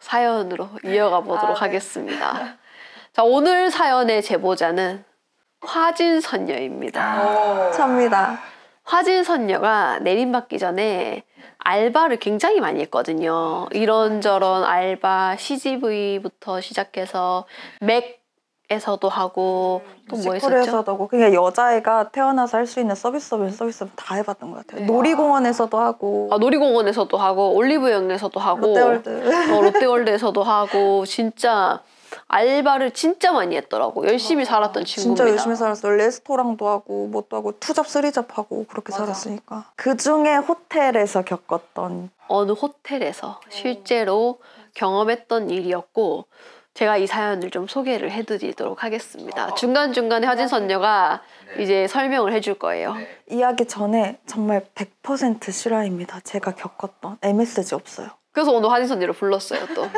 사연으로 이어가 보도록 하겠습니다. 자, 오늘 사연의 제보자는 화진선녀입니다. 접니다. 화진선녀가 내림받기 전에 알바를 굉장히 많이 했거든요. 이런저런 알바, CGV부터 시작해서 맥에서도 하고 또 뭐 했었죠? 뮤지컬에서도 하고 그냥 여자애가 태어나서 할 수 있는 서비스 다 해봤던 것 같아요. 놀이공원에서도 하고 놀이공원에서도 하고 올리브영에서도 하고 롯데월드 롯데월드에서도 하고 진짜 알바를 진짜 많이 했더라고. 열심히 살았던 친구입니다. 진짜 열심히 살았어요. 레스토랑도 하고 뭣도 하고 투잡 쓰리잡 하고 그렇게 살았으니까. 그중에 호텔에서 겪었던 어느 호텔에서 실제로 경험했던 일이었고 제가 이 사연을 좀 소개를 해드리도록 하겠습니다. 중간중간에 화진선녀가 이제 설명을 해줄 거예요. 이야기 전에 정말 100% 실화입니다. 제가 겪었던 MSG 없어요. 그래서 오늘 화진선녀를 불렀어요. 또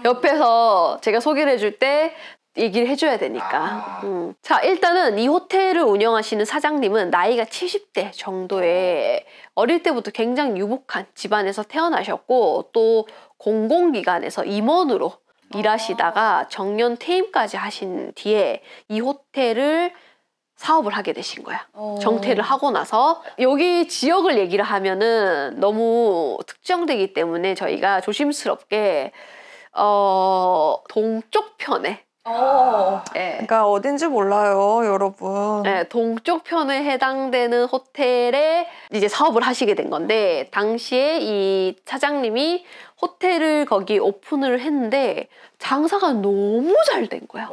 옆에서 제가 소개를 해줄 때 얘기를 해줘야 되니까. 자, 일단은 이 호텔을 운영하시는 사장님은 나이가 70대 정도의 어릴 때부터 굉장히 유복한 집안에서 태어나셨고 또 공공기관에서 임원으로 일하시다가 정년 퇴임까지 하신 뒤에 이 호텔을 사업을 하게 되신 거야. 정퇴를 하고 나서 여기 지역을 얘기를 하면은 너무 특정되기 때문에 저희가 조심스럽게 동쪽 편에 네. 그러니까 어딘지 몰라요, 여러분. 네, 동쪽 편에 해당되는 호텔에 이제 사업을 하시게 된 건데 당시에 이 사장님이 호텔을 거기 오픈을 했는데 장사가 너무 잘 된 거야.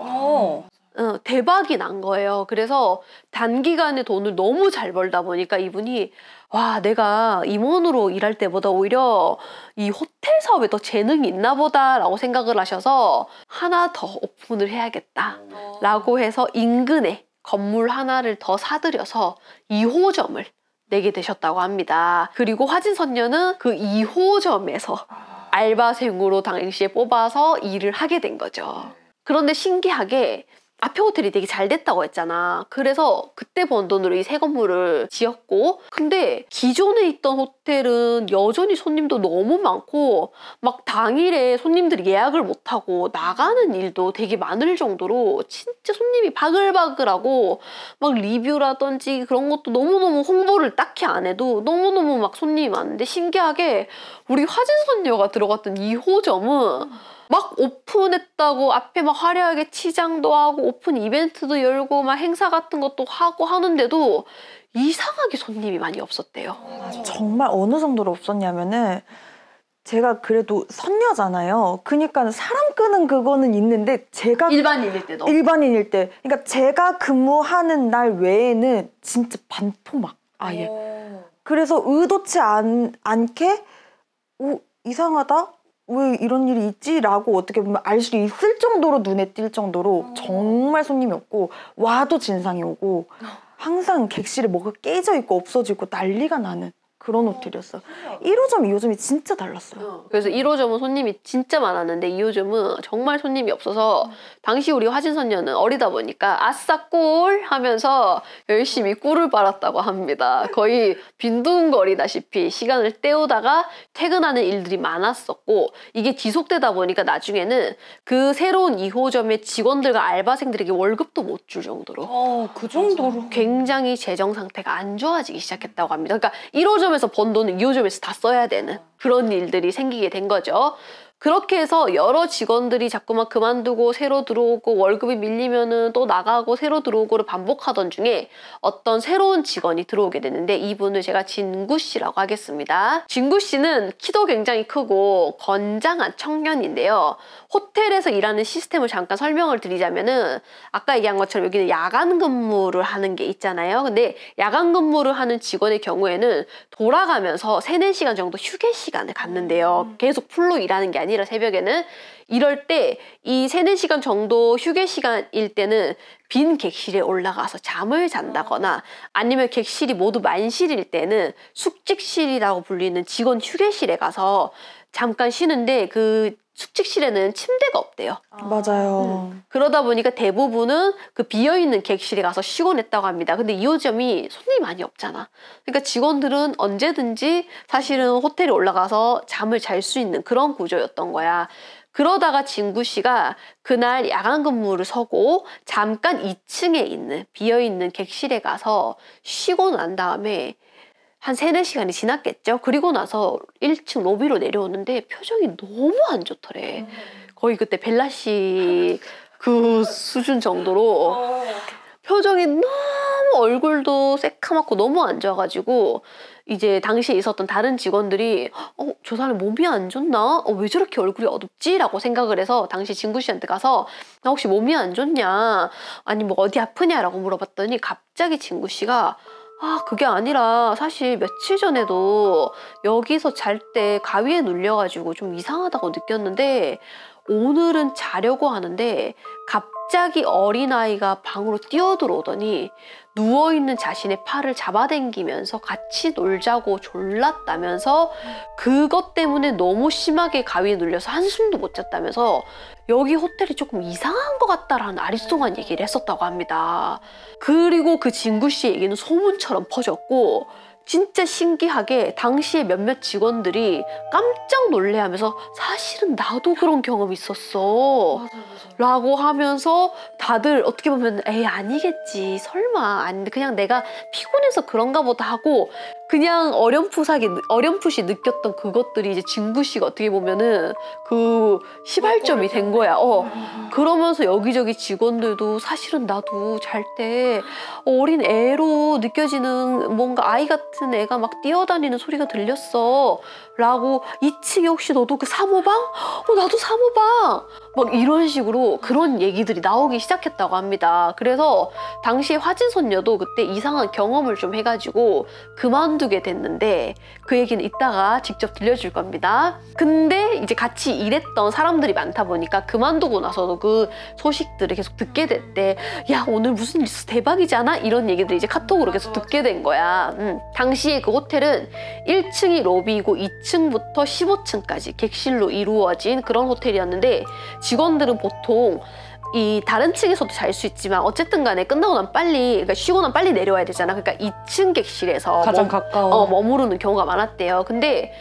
대박이 난 거예요. 그래서 단기간에 돈을 너무 잘 벌다 보니까 이분이 와, 내가 임원으로 일할 때보다 오히려 이 호텔 사업에 더 재능이 있나 보다 라고 생각을 하셔서 하나 더 오픈을 해야겠다 라고 해서 인근에 건물 하나를 더 사들여서 2호점을 내게 되셨다고 합니다. 그리고 화진선녀는 그 2호점에서 알바생으로 당시에 뽑아서 일을 하게 된 거죠. 그런데 신기하게 앞에 호텔이 되게 잘 됐다고 했잖아. 그래서 그때 번 돈으로 이 새 건물을 지었고 근데 기존에 있던 호텔은 여전히 손님도 너무 많고 막 당일에 손님들이 예약을 못하고 나가는 일도 되게 많을 정도로 진짜 손님이 바글바글하고 막 리뷰라든지 그런 것도 너무너무 홍보를 딱히 안 해도 너무너무 막 손님이 많은데 신기하게 우리 화진선녀가 들어갔던 2호점은 막 오픈했다고 앞에 막 화려하게 치장도 하고 오픈 이벤트도 열고 막 행사 같은 것도 하고 하는데도 이상하게 손님이 많이 없었대요. 정말 어느 정도로 없었냐면은 제가 그래도 선녀잖아요. 그러니까 사람 끄는 그거는 있는데 제가 일반인일 때도 일반인일 때 그러니까 제가 근무하는 날 외에는 진짜 반토막 아예. 그래서 의도치 않게 이상하다? 왜 이런 일이 있지? 라고 어떻게 보면 알 수 있을 정도로 눈에 띌 정도로 정말 손님이 없고 와도 진상이 오고 항상 객실에 뭐가 깨져 있고 없어지고 난리가 나는 그런 호텔이었어요. 1호점, 2호점이 진짜 달랐어요. 그래서 1호점은 손님이 진짜 많았는데 2호점은 정말 손님이 없어서 당시 우리 화진선녀는 어리다 보니까 아싸 꿀 하면서 열심히 꿀을 빨았다고 합니다. 거의 빈둥거리다시피 시간을 때우다가 퇴근하는 일들이 많았었고 이게 지속되다 보니까 나중에는 그 새로운 2호점의 직원들과 알바생들에게 월급도 못 줄 정도로 그 정도로 굉장히 재정 상태가 안 좋아지기 시작했다고 합니다. 그러니까 1호점에서 번 돈은 2호점에서 다 써야 되는 그런 일들이 생기게 된 거죠. 그렇게 해서 여러 직원들이 자꾸만 그만두고 새로 들어오고 월급이 밀리면은 또 나가고 새로 들어오고를 반복하던 중에 어떤 새로운 직원이 들어오게 되는데 이분을 제가 진구 씨라고 하겠습니다. 진구 씨는 키도 굉장히 크고 건장한 청년인데요. 호텔에서 일하는 시스템을 잠깐 설명을 드리자면은 아까 얘기한 것처럼 여기는 야간 근무를 하는 게 있잖아요. 근데 야간 근무를 하는 직원의 경우에는 돌아가면서 3-4시간 정도 휴게 시간을 갖는데요. 계속 풀로 일하는 게 아니라 새벽에는 이럴 때 이 3-4시간 정도 휴게 시간일 때는 빈 객실에 올라가서 잠을 잔다거나 아니면 객실이 모두 만실일 때는 숙직실이라고 불리는 직원 휴게실에 가서 잠깐 쉬는데 그 숙직실에는 침대가 없대요. 맞아요. 그러다 보니까 대부분은 그 비어있는 객실에 가서 쉬곤 했다고 합니다. 근데 2호점이 손님이 많이 없잖아. 그러니까 직원들은 언제든지 사실은 호텔에 올라가서 잠을 잘 수 있는 그런 구조였던 거야. 그러다가 진구 씨가 그날 야간 근무를 서고 잠깐 2층에 있는 비어있는 객실에 가서 쉬고 난 다음에 한 3-4시간이 지났겠죠. 그리고 나서 1층 로비로 내려오는데 표정이 너무 안 좋더래. 거의 그때 벨라 씨 그 수준 정도로 표정이 너무 얼굴도 새카맣고 너무 안 좋아가지고 이제 당시에 있었던 다른 직원들이 저 사람 몸이 안 좋나? 왜 저렇게 얼굴이 어둡지? 라고 생각을 해서 당시 진구 씨한테 가서 나 혹시 몸이 안 좋냐? 아니 뭐 어디 아프냐? 라고 물어봤더니 갑자기 진구 씨가 그게 아니라 사실 며칠 전에도 여기서 잘 때 가위에 눌려가지고 좀 이상하다고 느꼈는데 오늘은 자려고 하는데 갑자기 어린아이가 방으로 뛰어들어오더니 누워있는 자신의 팔을 잡아당기면서 같이 놀자고 졸랐다면서 그것 때문에 너무 심하게 가위에 눌려서 한숨도 못 잤다면서 여기 호텔이 조금 이상한 것 같다라는 아리송한 얘기를 했었다고 합니다. 그리고 그 진구 씨 얘기는 소문처럼 퍼졌고 진짜 신기하게 당시에 몇몇 직원들이 깜짝 놀래하면서 사실은 나도 그런 경험이 있었어. 맞아. 라고 하면서 다들 어떻게 보면 에이 아니겠지 설마 아닌데 그냥 내가 피곤해서 그런가 보다 하고 그냥 어렴풋이 느꼈던 그것들이 이제 진구 씨가 어떻게 보면은 그 시발점이 된 거야. 그러면서 여기저기 직원들도 사실은 나도 잘 때 어린 애로 느껴지는 뭔가 아이 같은 애가 막 뛰어다니는 소리가 들렸어 라고 2층에 혹시 너도 그 사모방? 나도 사모방! 막 이런 식으로 그런 얘기들이 나오기 시작했다고 합니다. 그래서 당시 화진손녀도 그때 이상한 경험을 좀 해가지고 그만두게 됐는데 그 얘기는 이따가 직접 들려줄 겁니다. 근데 이제 같이 일했던 사람들이 많다 보니까 그만두고 나서도 그 소식들을 계속 듣게 됐대. 야 오늘 무슨 일 있어 대박이지 않아? 이런 얘기들을 이제 카톡으로 계속 듣게 된 거야. 당시에 그 호텔은 1층이 로비이고 2층부터 15층까지 객실로 이루어진 그런 호텔이었는데 직원들은 보통 이 다른 층에서도 잘 수 있지만 어쨌든 간에 끝나고 나면 빨리 그러니까 쉬고 나면 빨리 내려와야 되잖아. 그러니까 2층 객실에서 가장 가까워 머무르는 경우가 많았대요. 근데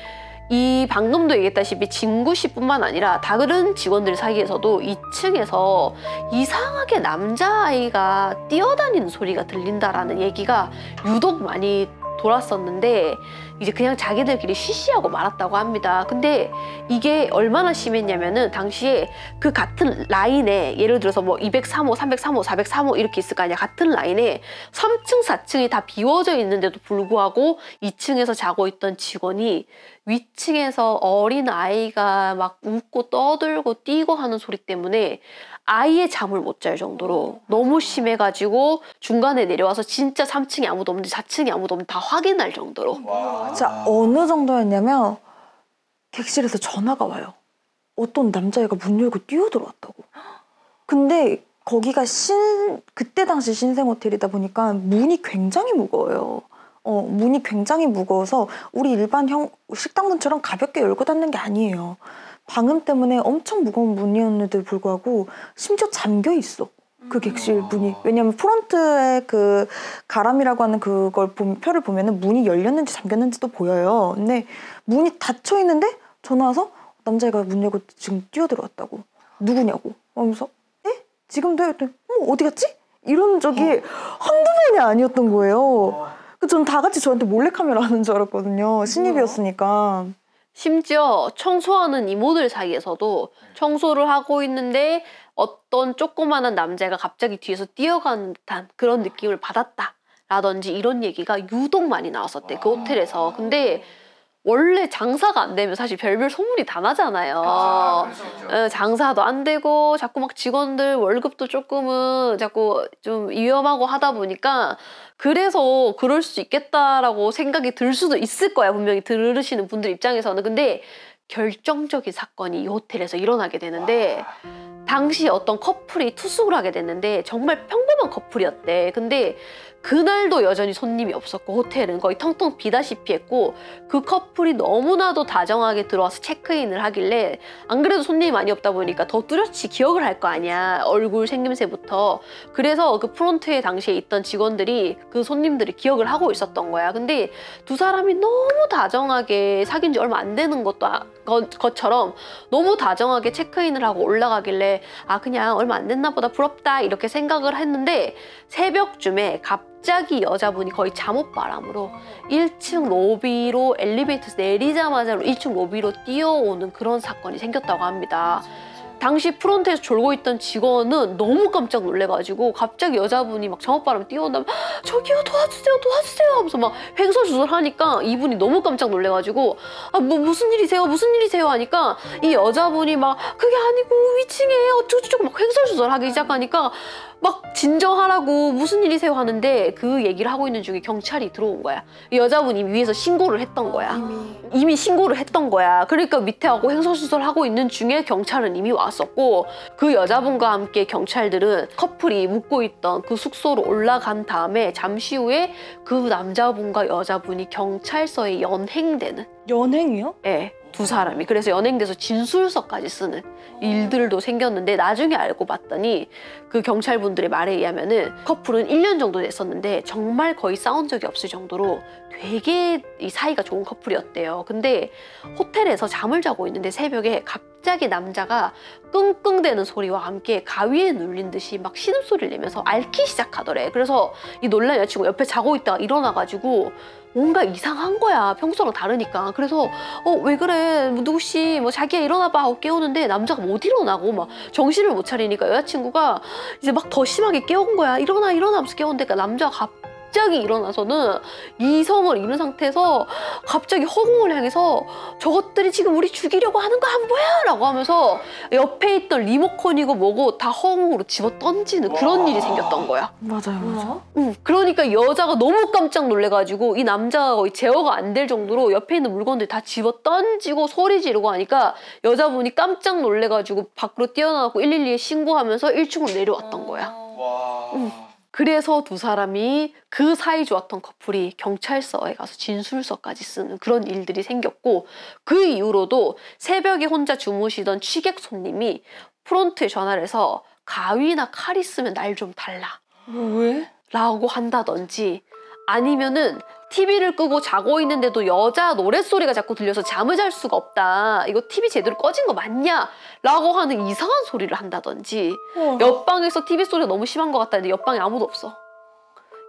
이 방금도 얘기했다시피 진구 씨뿐만 아니라 다른 직원들 사이에서도 2층에서 이상하게 남자아이가 뛰어다니는 소리가 들린다라는 얘기가 유독 많이 돌았었는데 이제 그냥 자기들끼리 쉬쉬하고 말았다고 합니다. 근데 이게 얼마나 심했냐면은 당시에 그 같은 라인에 예를 들어서 뭐 203호, 303호, 403호 이렇게 있을 거 아니야. 같은 라인에 3층, 4층이 다 비워져 있는데도 불구하고 2층에서 자고 있던 직원이 위층에서 어린 아이가 막 웃고 떠들고 뛰고 하는 소리 때문에 아예 잠을 못 잘 정도로 너무 심해가지고 중간에 내려와서 진짜 3층에 아무도 없는지 4층에 아무도 없는지 다 확인할 정도로. 진짜 어느 정도였냐면 객실에서 전화가 와요. 어떤 남자애가 문 열고 뛰어들어왔다고. 근데 거기가 그때 당시 신생호텔이다 보니까 문이 굉장히 무거워요. 문이 굉장히 무거워서 우리 일반 식당문처럼 가볍게 열고 닫는 게 아니에요. 방음 때문에 엄청 무거운 문이었는데도 불구하고 심지어 잠겨 있어. 그 객실 문이. 왜냐면 프론트에 그 가람이라고 하는 그걸 표를 보면은 문이 열렸는지 잠겼는지도 보여요. 근데 문이 닫혀 있는데 전화 와서 남자애가 문 열고 지금 뛰어들어왔다고. 누구냐고. 하면서 지금도 어디 갔지? 이런 적이 한두 번이 아니었던 거예요. 전 다 같이 저한테 몰래카메라 하는 줄 알았거든요. 신입이었으니까. 심지어 청소하는 이모들 사이에서도 청소를 하고 있는데 어떤 조그마한 남자가 갑자기 뒤에서 뛰어가는 듯한 그런 느낌을 받았다 라든지 이런 얘기가 유독 많이 나왔었대. 그 호텔에서. 근데 원래 장사가 안 되면 사실 별별 소문이 다 나잖아요. 장사도 안 되고 자꾸 막 직원들 월급도 조금은 자꾸 좀 위험하고 하다 보니까 그래서 그럴 수 있겠다라고 생각이 들 수도 있을 거야. 분명히 들으시는 분들 입장에서는. 근데 결정적인 사건이 이 호텔에서 일어나게 되는데 당시 어떤 커플이 투숙을 하게 됐는데 정말 평범한 커플이었대. 근데 그날도 여전히 손님이 없었고 호텔은 거의 텅텅 비다시피 했고 그 커플이 너무나도 다정하게 들어와서 체크인을 하길래 안 그래도 손님이 많이 없다 보니까 더 뚜렷이 기억을 할 거 아니야. 얼굴 생김새부터. 그래서 그 프론트에 당시에 있던 직원들이 그 손님들이 기억을 하고 있었던 거야. 근데 두 사람이 너무 다정하게 사귄 지 얼마 안 되는 것도 것처럼 너무 다정하게 체크인을 하고 올라가길래 아 그냥 얼마 안 됐나 보다 부럽다 이렇게 생각을 했는데 새벽쯤에 갑자기 여자분이 거의 잠옷바람으로 1층 로비로 엘리베이터에서 내리자마자 1층 로비로 뛰어오는 그런 사건이 생겼다고 합니다. 당시 프론트에서 졸고 있던 직원은 너무 깜짝 놀래가지고 갑자기 여자분이 막 잠옷바람에 뛰어온다면 저기요 도와주세요 도와주세요 하면서 막 횡설수설하니까 이분이 너무 깜짝 놀래가지고 아 뭐 무슨 일이세요 무슨 일이세요 하니까 이 여자분이 막 그게 아니고 위층에 어쩌고저쩌고 막 횡설수설하기 시작하니까 막 진정하라고 무슨 일이세요 하는데 그 얘기를 하고 있는 중에 경찰이 들어온 거야. 이 여자분이 위에서 신고를 했던 거야. 이미 신고를 했던 거야. 그러니까 밑에 하고 횡설수설하고 있는 중에 경찰은 이미 왔었고 그 여자분과 함께 경찰들은 커플이 묵고 있던 그 숙소로 올라간 다음에 잠시 후에 그 남자분과 여자분이 경찰서에 연행되는 연행이요? 네. 두 사람이 그래서 연행돼서 진술서까지 쓰는 일들도 생겼는데 나중에 알고 봤더니 그 경찰분들의 말에 의하면은 커플은 1년 정도 됐었는데 정말 거의 싸운 적이 없을 정도로 되게 이 사이가 좋은 커플이었대요. 근데 호텔에서 잠을 자고 있는데 새벽에 갑자기 남자가 끙끙대는 소리와 함께 가위에 눌린 듯이 막 신음소리를 내면서 앓기 시작하더래. 그래서 이 놀란 여자친구 옆에 자고 있다가 일어나가지고 뭔가 이상한 거야. 평소랑 다르니까. 그래서 왜 그래 누구씨 뭐 자기야 일어나봐 하고 깨우는데 남자가 못 일어나고 막 정신을 못 차리니까 여자친구가 이제 막 더 심하게 깨운 거야. 일어나 일어나 하면서 깨우니까 남자가 갑자기 일어나서는 이성을 잃은 상태에서 갑자기 허공을 향해서 저것들이 지금 우리 죽이려고 하는 거 안 보여? 라고 하면서 옆에 있던 리모컨이고 뭐고 다 허공으로 집어 던지는 그런 일이 생겼던 거야. 맞아요, 맞아. 그러니까 여자가 너무 깜짝 놀래가지고 이 남자가 거의 제어가 안 될 정도로 옆에 있는 물건들 다 집어 던지고 소리 지르고 하니까 여자분이 깜짝 놀래가지고 밖으로 뛰어나가고 112에 신고하면서 1층으로 내려왔던 거야. 그래서 두 사람이 그 사이 좋았던 커플이 경찰서에 가서 진술서까지 쓰는 그런 일들이 생겼고 그 이후로도 새벽에 혼자 주무시던 취객 손님이 프론트에 전화를 해서 가위나 칼 있으면 날 좀 달라. 왜? 라고 한다든지 아니면은 TV를 끄고 자고 있는데도 여자 노랫소리가 자꾸 들려서 잠을 잘 수가 없다. 이거 TV 제대로 꺼진 거 맞냐? 라고 하는 이상한 소리를 한다든지 옆방에서 TV 소리가 너무 심한 것 같다 했는데 옆방에 아무도 없어.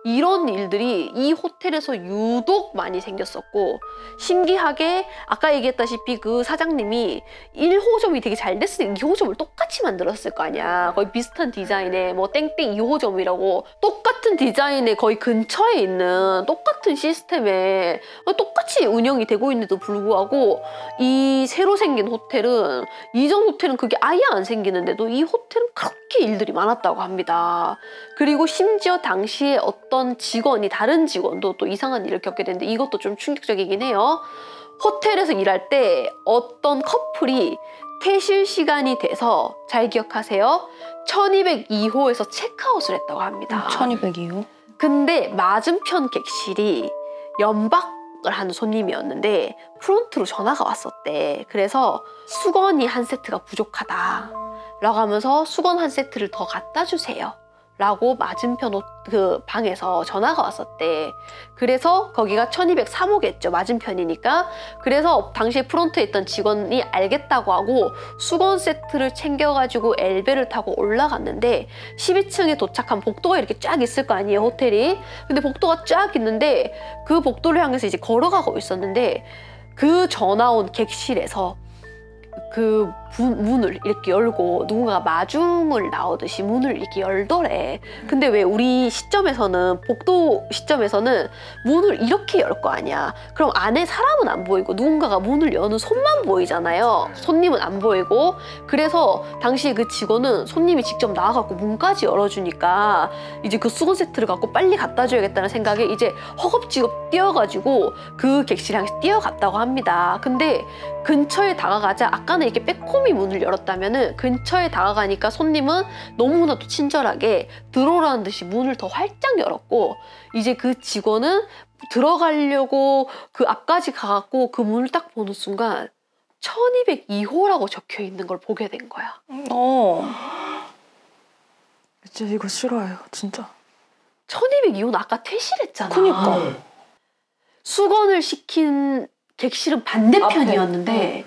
이런 일들이 이 호텔에서 유독 많이 생겼었고 신기하게 아까 얘기했다시피 그 사장님이 1호점이 되게 잘 됐으니까 2호점을 똑같이 만들었을 거 아니야. 거의 비슷한 디자인에 뭐 땡땡 2호점이라고 똑같은 디자인에 거의 근처에 있는 똑같은 시스템에 똑같이 운영이 되고 있는데도 불구하고 이 새로 생긴 호텔은 이전 호텔은 그게 아예 안 생기는데도 이 호텔은 그렇게 일들이 많았다고 합니다. 그리고 심지어 당시에 어떤 직원이 다른 직원도 또 이상한 일을 겪게 되는데 이것도 좀 충격적이긴 해요. 호텔에서 일할 때 어떤 커플이 퇴실 시간이 돼서 잘 기억하세요. 1202호에서 체크아웃을 했다고 합니다. 1202호? 근데 맞은편 객실이 연박을 하는 손님이었는데 프론트로 전화가 왔었대. 그래서 수건이 한 세트가 부족하다 라고 하면서 수건 한 세트를 더 갖다 주세요 라고 맞은편 그 방에서 전화가 왔었대. 그래서 거기가 1203호겠죠. 맞은편이니까. 그래서 당시에 프론트에 있던 직원이 알겠다고 하고 수건 세트를 챙겨가지고 엘베를 타고 올라갔는데 12층에 도착한 복도가 이렇게 쫙 있을 거 아니에요, 호텔이. 근데 복도가 쫙 있는데 그 복도를 향해서 이제 걸어가고 있었는데 그 전화 온 객실에서 그 문을 이렇게 열고 누군가가 마중을 나오듯이 문을 이렇게 열더래. 근데 왜 우리 시점에서는 복도 시점에서는 문을 이렇게 열 거 아니야. 그럼 안에 사람은 안 보이고 누군가가 문을 여는 손만 보이잖아요. 손님은 안 보이고. 그래서 당시 그 직원은 손님이 직접 나와갖고 문까지 열어주니까 이제 그 수건 세트를 갖고 빨리 갖다 줘야겠다는 생각에 이제 허겁지겁 뛰어가지고 그 객실 향해서 뛰어갔다고 합니다. 근데 근처에 다가가자 아까는 이렇게 빼꼼히 문을 열었다면은 근처에 다가가니까 손님은 너무나도 친절하게 들어오라는 듯이 문을 더 활짝 열었고 이제 그 직원은 들어가려고 그 앞까지 가갖고 그 문을 딱 보는 순간 1202호라고 적혀 있는 걸 보게 된 거야. 진짜 이거 싫어요, 진짜. 1202호는 아까 퇴실했잖아. 그니까. 수건을 시킨 객실은 반대편이었는데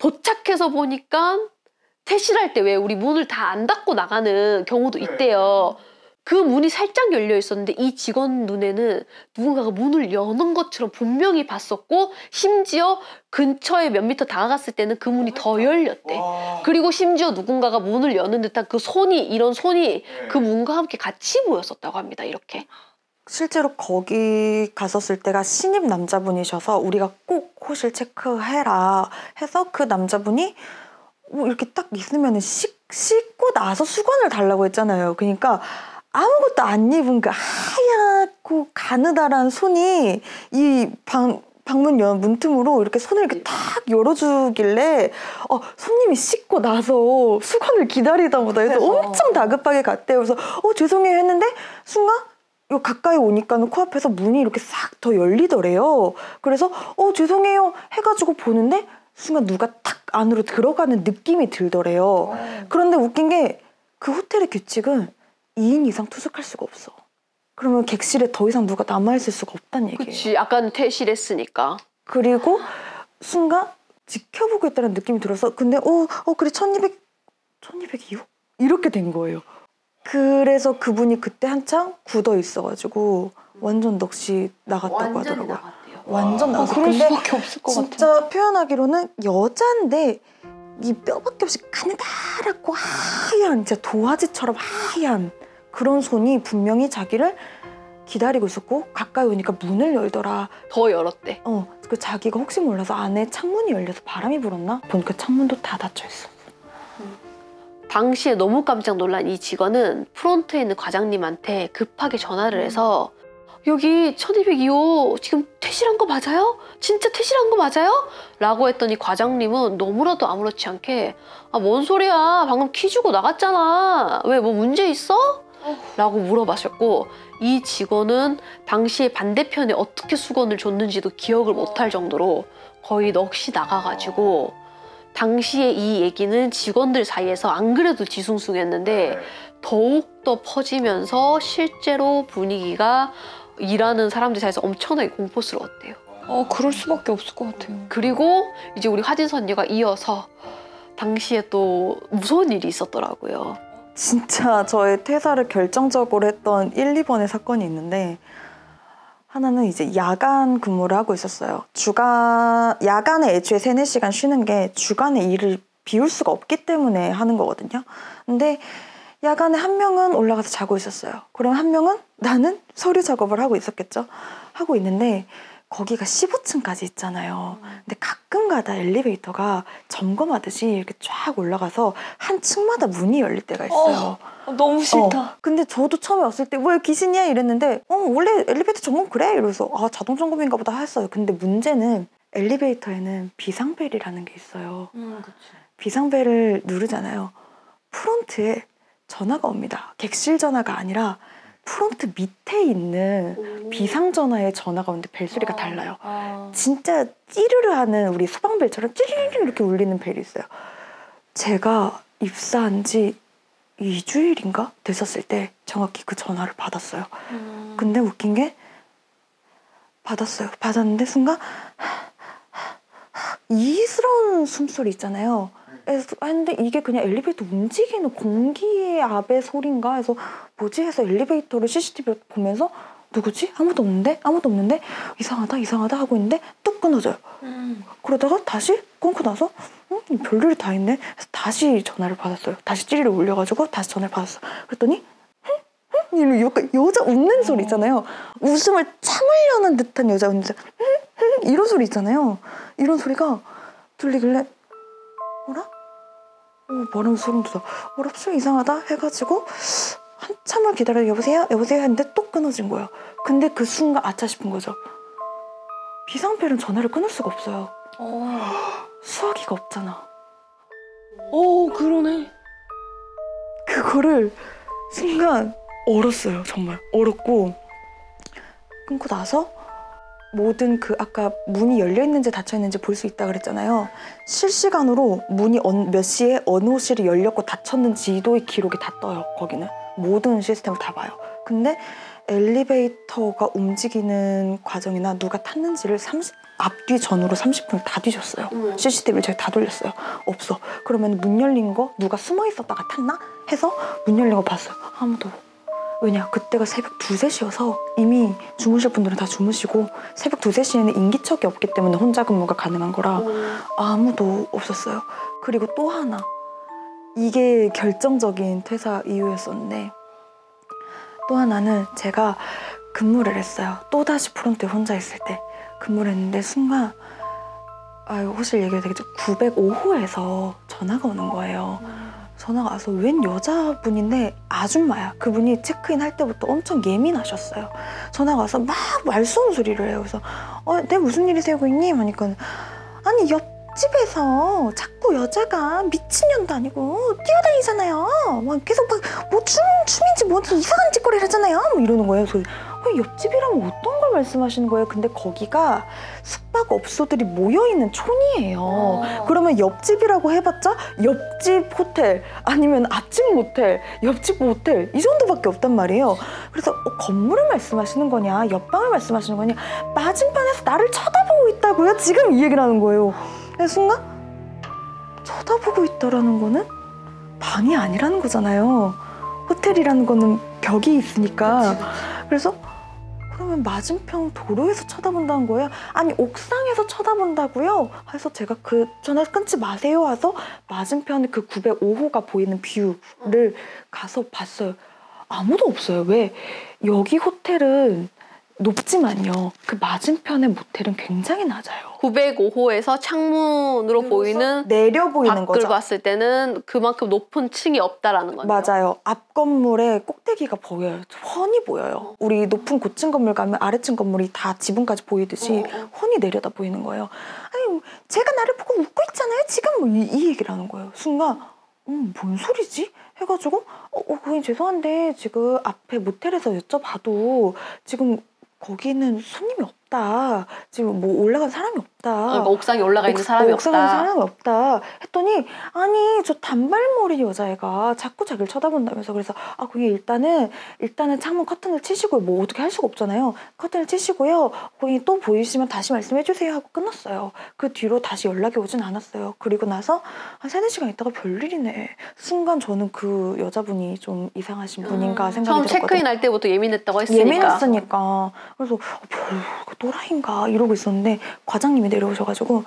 도착해서 보니까 퇴실할 때 왜 우리 문을 다 안 닫고 나가는 경우도 있대요. 그 문이 살짝 열려 있었는데 이 직원 눈에는 누군가가 문을 여는 것처럼 분명히 봤었고 심지어 근처에 몇 미터 다가갔을 때는 그 문이 더 열렸대. 와. 그리고 심지어 누군가가 문을 여는 듯한 그 손이 이런 손이 그 문과 함께 같이 보였었다고 합니다. 이렇게. 실제로 거기 갔었을 때가 신입 남자분이셔서 우리가 꼭 호실 체크해라 해서 그 남자분이 뭐 이렇게 딱 있으면 씻고 나서 수건을 달라고 했잖아요. 그러니까 아무것도 안 입은 그 하얗고 가느다란 손이 이 방문 문틈으로 이렇게 손을 이렇게 탁 열어주길래 손님이 씻고 나서 수건을 기다리다 보다 해서 엄청 다급하게 갔대요. 그래서 죄송해요 했는데 순간 요 가까이 오니까는 코앞에서 문이 이렇게 싹 더 열리더래요. 그래서 죄송해요 해가지고 보는데 순간 누가 탁 안으로 들어가는 느낌이 들더래요. 그런데 웃긴 게 그 호텔의 규칙은 2인 이상 투숙할 수가 없어. 그러면 객실에 더 이상 누가 남아있을 수가 없다는 얘기예요. 그치. 약간 퇴실했으니까. 그리고 순간 지켜보고 있다는 느낌이 들어서 근데 그래 1200이요? 이렇게 된 거예요. 그래서 그분이 그때 한창 굳어 있어가지고 완전 넋이 나갔다고 하더라고요. 완전 나갔어요. 그럴 근데 수밖에 없을 것 같아. 진짜 표현하기로는 여잔데 이 뼈밖에 없이 가느다랗고 하얀 진짜 도화지처럼 하얀 그런 손이 분명히 자기를 기다리고 있었고 가까이 오니까 문을 열더라. 더 열었대. 그 자기가 혹시 몰라서 안에 창문이 열려서 바람이 불었나? 보니까 창문도 다 닫혀 있어. 당시에 너무 깜짝 놀란 이 직원은 프론트에 있는 과장님한테 급하게 전화를 해서 여기 1202호 지금 퇴실한 거 맞아요? 진짜 퇴실한 거 맞아요? 라고 했더니 과장님은 너무나도 아무렇지 않게 뭔 소리야 방금 키 주고 나갔잖아 왜 뭐 문제 있어? 라고 물어봤었고 이 직원은 당시에 반대편에 어떻게 수건을 줬는지도 기억을 못할 정도로 거의 넋이 나가가지고 당시에 이 얘기는 직원들 사이에서 안 그래도 뒤숭숭했는데 더욱더 퍼지면서 실제로 분위기가 일하는 사람들 사이에서 엄청나게 공포스러웠대요. 그럴 수밖에 없을 것 같아요. 그리고 이제 우리 화진선 언니가 이어서 당시에 또 무서운 일이 있었더라고요. 진짜 저의 퇴사를 결정적으로 했던 1, 2번의 사건이 있는데 하나는 이제 야간 근무를 하고 있었어요. 야간에 애초에 3, 4시간 쉬는 게 주간에 일을 비울 수가 없기 때문에 하는 거거든요. 근데 야간에 한 명은 올라가서 자고 있었어요. 그럼 한 명은 나는 서류 작업을 하고 있었겠죠. 하고 있는데 거기가 15층까지 있잖아요. 근데 가끔가다 엘리베이터가 점검하듯이 이렇게 쫙 올라가서 한 층마다 문이 열릴 때가 있어요. 너무 싫다. 근데 저도 처음에 왔을 때 왜 귀신이야? 이랬는데 원래 엘리베이터 점검 그래? 이러면서 자동 점검인가 보다 했어요. 근데 문제는 엘리베이터에는 비상벨이라는 게 있어요. 그치. 비상벨을 누르잖아요. 프론트에 전화가 옵니다. 객실 전화가 아니라 프론트 밑에 있는 비상전화에 전화가 오는데 벨소리가 달라요. 진짜 찌르르 하는 우리 소방벨처럼 찌르르 이렇게 울리는 벨이 있어요. 제가 입사한 지 2주일인가 됐었을 때 정확히 그 전화를 받았어요. 근데 웃긴 게 받았어요. 받았는데 순간 이스러운 숨소리 있잖아요. 했는데 이게 그냥 엘리베이터 움직이는 공기의 압의 소리인가 해서 뭐지 해서 엘리베이터를 CCTV 보면서 누구지? 아무도 없는데? 아무도 없는데? 이상하다 하고 있는데 뚝 끊어져요. 그러다가 다시 끊고 나서 별일이 다 있네 해서 다시 전화를 받았어요. 다시 찌리를 울려가지고 다시 전화를 받았어요. 그랬더니 여자 웃는 소리 있잖아요. 웃음을 참으려는 듯한 여자 웃는 소리 이런 소리 있잖아요. 이런 소리가 들리길래 뭐라? 뭐라는 소름 돋아. 좀 이상하다 해가지고 한참을 기다려 여보세요? 했는데 또 끊어진 거예요. 근데 그 순간 아차 싶은 거죠. 비상벨은 전화를 끊을 수가 없어요. 수화기가 없잖아. 그러네. 그거를 순간 얼었어요. 정말 얼었고 끊고 나서 모든 아까 문이 열려있는지 닫혀있는지 볼 수 있다 그랬잖아요. 실시간으로 문이 몇 시에 어느 호실이 열렸고 닫혔는지도의 기록이 다 떠요. 거기는 모든 시스템을 다 봐요. 근데 엘리베이터가 움직이는 과정이나 누가 탔는지를 앞뒤 전후로 30분을 다 뒤졌어요. CCTV를 제가 다 돌렸어요. 없어. 그러면 문 열린 거 누가 숨어 있었다가 탔나? 해서 문 열린 거 봤어요. 아무도. 왜냐, 그때가 새벽 2, 3시여서 이미 주무실 분들은 다 주무시고 새벽 2, 3시에는 인기척이 없기 때문에 혼자 근무가 가능한 거라 아무도 없었어요. 그리고 또 하나, 이게 결정적인 퇴사 이유였었는데, 또 하나는 제가 근무를 했어요. 또다시 프론트에 혼자 있을 때 근무를 했는데 순간 호실 얘기해도 되겠죠? 905호에서 전화가 오는 거예요. 전화가 와서 웬 여자분인데 아줌마야. 그분이 체크인 할 때부터 엄청 예민하셨어요. 전화가 와서 막 말쏘는 소리를 해요. 그래서 네, 무슨 일이세요 고객님? 하니까 아니 옆집에서 자꾸 여자가 미친년도 아니고 뛰어다니잖아요. 막 계속 뭐 춤인지 뭔지 이상한 짓거리를 하잖아요. 뭐 이러는 거예요. 그래서 옆집이라면 어떤 걸 말씀하시는 거예요? 근데 거기가 숙박업소들이 모여있는 촌이에요. 그러면 옆집이라고 해봤자 옆집 호텔 아니면 아침 모텔, 옆집 모텔 이 정도밖에 없단 말이에요. 그래서 건물을 말씀하시는 거냐, 옆방을 말씀하시는 거냐, 맞은편에서 나를 쳐다보고 있다고요? 지금 이 얘기를 하는 거예요. 그래서 순간 쳐다보고 있다라는 거는 방이 아니라는 거잖아요. 호텔이라는 거는 벽이 있으니까. 그래서 그러면 맞은편 도로에서 쳐다본다는 거예요? 아니 옥상에서 쳐다본다고요? 그래서 제가 그 전화 끊지 마세요 와서 맞은편에 그 905호가 보이는 뷰를 가서 봤어요. 아무도 없어요. 왜? 여기 호텔은 높지만요. 그 맞은편의 모텔은 굉장히 낮아요. 905호에서 창문으로 보이는 내려 보이는 밖을 거죠. 봤을 때는 그만큼 높은 층이 없다라는 거죠. 맞아요. 앞 건물에 꼭대기가 보여요. 훤히 보여요. 우리 높은 고층 건물 가면 아래층 건물이 다 지붕까지 보이듯이 훤히 내려다 보이는 거예요. 아니 제가 나를 보고 웃고 있잖아요. 지금 뭐 이 얘기를 하는 거예요. 순간 뭔 소리지? 해가지고 고객님 죄송한데 지금 앞에 모텔에서 여쭤봐도 지금 거기는 손님이 없다. 지금 뭐 올라간 사람이 없다. 그러니까 옥상에 올라가 있는 사람이 옥상에 없다. 사람이 없다. 했더니 아니 저 단발머리 여자애가 자꾸 자기를 쳐다본다면서. 그래서 거기 일단은 창문 커튼을 치시고요. 뭐 어떻게 할 수가 없잖아요. 커튼을 치시고요. 거기 또 보이시면 다시 말씀해 주세요 하고 끊었어요. 그 뒤로 다시 연락이 오진 않았어요. 그리고 나서 한 3-4시간 있다가 별일이네. 순간 저는 그 여자분이 좀 이상하신 분인가 생각이 처음 들었거든요. 체크인 할 때부터 예민했다고 했으니까. 예민했으니까. 그래서 또라이인가 이러고 있었는데 과장님이 내려오셔가지고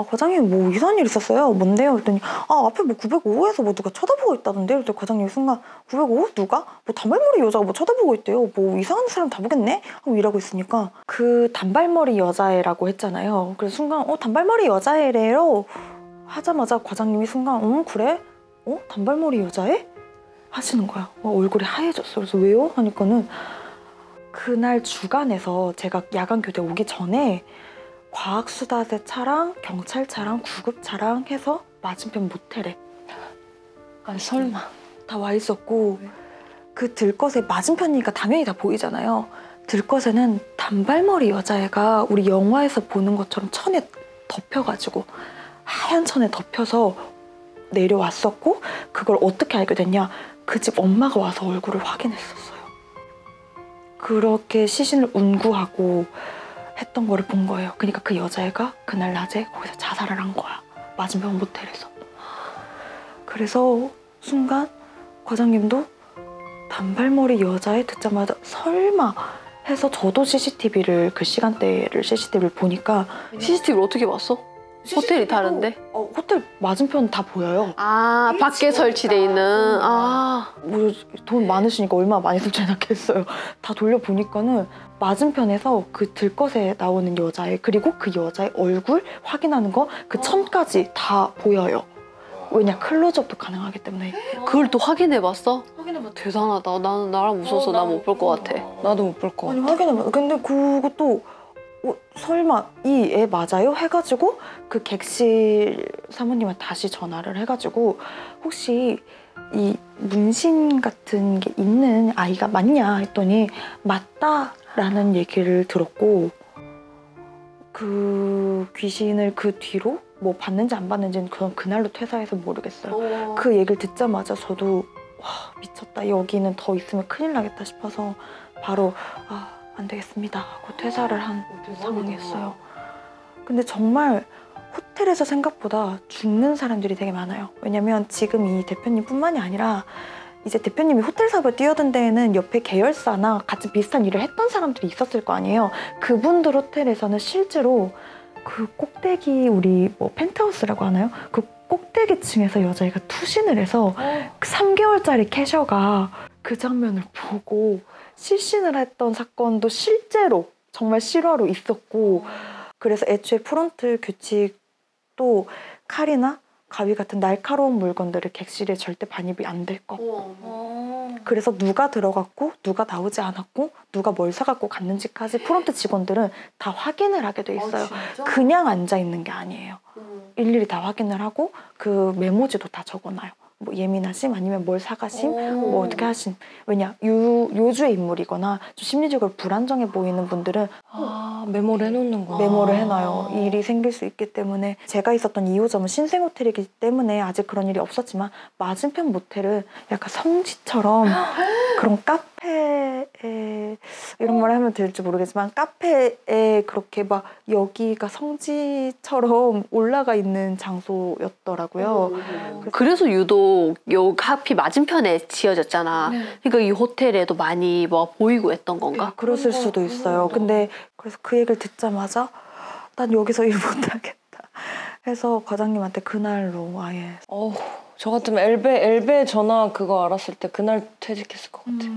과장님 뭐 이상한 일 있었어요? 뭔데요? 그랬더니 앞에 뭐 905호에서 뭐 누가 쳐다보고 있다던데. 그랬더니 과장님이 순간 905호? 누가? 뭐 단발머리 여자가 뭐 쳐다보고 있대요. 뭐 이상한 사람 다 보겠네? 하고 일하고 있으니까 그 단발머리 여자애라고 했잖아요. 그래서 순간 단발머리 여자애래요 하자마자 과장님이 순간 그래? 단발머리 여자애? 하시는 거야. 얼굴이 하얘졌어. 그래서 왜요? 하니까는 그날 주간에서 제가 야간 교대 오기 전에 과학수사대 차랑 경찰차랑 구급차랑 해서 맞은편 모텔에 설마 다 와 있었고 그 들것에 맞은편이니까 당연히 다 보이잖아요. 들것에는 단발머리 여자애가 우리 영화에서 보는 것처럼 천에 덮여가지고 하얀 천에 덮여서 내려왔었고 그걸 어떻게 알게 됐냐? 그 집 엄마가 와서 얼굴을 확인했었어요. 그렇게 시신을 운구하고 했던 거를 본 거예요. 그러니까 그 여자애가 그날 낮에 거기서 자살을 한 거야. 맞은편 모텔에서. 그래서 순간 과장님도 단발머리 여자애 듣자마자 설마 해서 저도 CCTV를 그 시간대를 CCTV를 보니까 CCTV를 어떻게 봤어? 호텔이 다른데? 호텔 맞은편 다 보여요. 밖에 설치돼 있는. 뭐 돈 많으시니까 얼마나 많이 설치해놨겠어요. 다 돌려보니까는 맞은편에서 그 들것에 나오는 여자애 그리고 그 여자의 얼굴 확인하는 거 그 천까지 다 보여요. 왜냐 클로즈업도 가능하기 때문에. 그걸 또 확인해봤어? 확인해봤어. 대단하다. 나랑 무서워서 나 못 볼 것 같아. 나도 못 볼 것 같아. 아니 확인해봐. 근데 그것도 설마 이 애 맞아요? 해가지고 그 객실 사모님한테 다시 전화를 해가지고 혹시 이 문신 같은 게 있는 아이가 맞냐 했더니 맞다라는 얘기를 들었고 그 귀신을 그 뒤로 뭐 봤는지 안 봤는지는 그날로 퇴사해서 모르겠어요. 그 얘기를 듣자마자 저도 와 미쳤다. 여기는 더 있으면 큰일 나겠다 싶어서 바로 안 되겠습니다 하고 퇴사를 한 상황이었어요. 근데 정말 호텔에서 생각보다 죽는 사람들이 되게 많아요. 왜냐면 지금 이 대표님뿐만이 아니라 이제 대표님이 호텔 사업을 뛰어든 데에는 옆에 계열사나 같이 비슷한 일을 했던 사람들이 있었을 거 아니에요. 그분들 호텔에서는 실제로 그 꼭대기 우리 뭐 펜트하우스라고 하나요? 그 꼭대기층에서 여자애가 투신을 해서 그 3개월짜리 캐셔가 그 장면을 보고 실신을 했던 사건도 실제로 정말 실화로 있었고 그래서 애초에 프론트 규칙도 칼이나 가위 같은 날카로운 물건들을 객실에 절대 반입이 안 될 것. 그래서 누가 들어갔고 누가 나오지 않았고 누가 뭘 사갖고 갔는지까지 프론트 직원들은 다 확인을 하게 돼 있어요. 그냥 앉아 있는 게 아니에요. 일일이 다 확인을 하고 그 메모지도 다 적어놔요. 뭐 예민하심 아니면 뭘 사가심 뭐 어떻게 하심. 왜냐 요주의 인물이거나 좀 심리적으로 불안정해 보이는 분들은 메모를 해놓는구나. 메모를 해놔요. 일이 생길 수 있기 때문에. 제가 있었던 2호점은 신생호텔이기 때문에 아직 그런 일이 없었지만 맞은편 모텔은 약간 성지처럼 그런 카페에 이런 말 하면 될지 모르겠지만 카페에 그렇게 막 여기가 성지처럼 올라가 있는 장소였더라고요. 그래서 유독 요 카피 맞은편에 지어졌잖아. 그러니까 이 호텔에도 많이 뭐 보이고 했던 건가? 그랬을 수도 있어요. 근데 그래서 그 얘기를 듣자마자 난 여기서 일 못하겠다 해서 과장님한테 그날로 아예 저 같으면 엘베 전화 그거 알았을 때 그날 퇴직했을 것 같아요.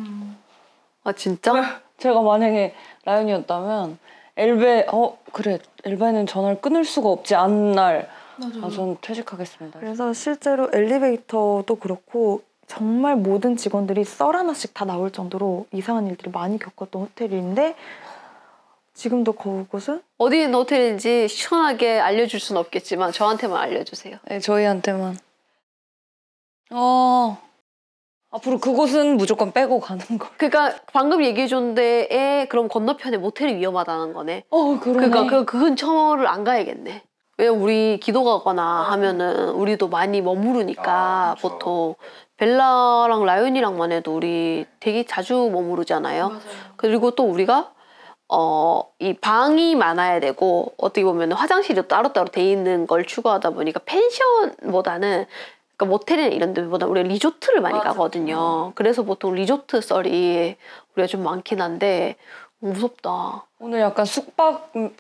아 진짜? 제가 만약에 라연이었다면 엘베 그래 엘베는 전화를 끊을 수가 없지 않은 날 전 퇴직하겠습니다. 그래서 실제로 엘리베이터도 그렇고 정말 모든 직원들이 썰 하나씩 다 나올 정도로 이상한 일들이 많이 겪었던 호텔인데 지금도 그곳은 어디 있는 호텔인지 시원하게 알려줄 수는 없겠지만 저한테만 알려주세요. 네, 저희한테만. 앞으로 그곳은 무조건 빼고 가는 거. 그러니까 방금 얘기해준 데에 그럼 건너편에 모텔이 위험하다는 거네. 그러네. 그러니까 그 근처를 안 가야겠네. 왜냐면 우리 기도 가거나 하면은 우리도 많이 머무르니까 보통 벨라랑 라윤이랑만 해도 우리 되게 자주 머무르잖아요. 그리고 또 우리가 이 방이 많아야 되고 어떻게 보면 화장실이 따로따로 돼 있는 걸 추구하다 보니까 펜션보다는 그러니까 모텔이나 이런 데보다 우리가 리조트를 많이 가거든요. 그래서 보통 리조트 썰이 우리가 좀 많긴 한데 무섭다. 오늘 약간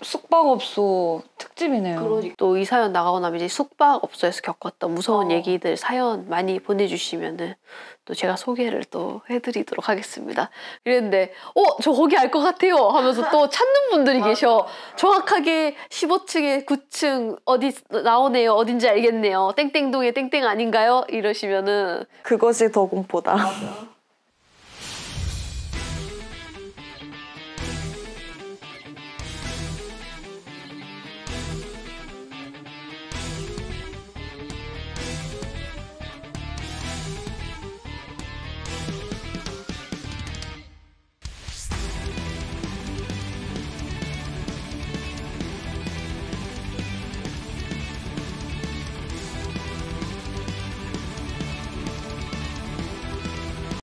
숙박업소 특집이네요. 또 이 사연 나가고 나면 이제 숙박업소에서 겪었던 무서운 얘기들 사연 많이 보내주시면은 또 제가 소개를 또 해드리도록 하겠습니다. 이랬는데 저 거기 알 것 같아요 하면서 또 찾는 분들이 계셔. 정확하게 15층에 9층 어디 나오네요. 어딘지 알겠네요. 땡땡동에 땡땡 아닌가요? 이러시면은 그것이 더 공포다.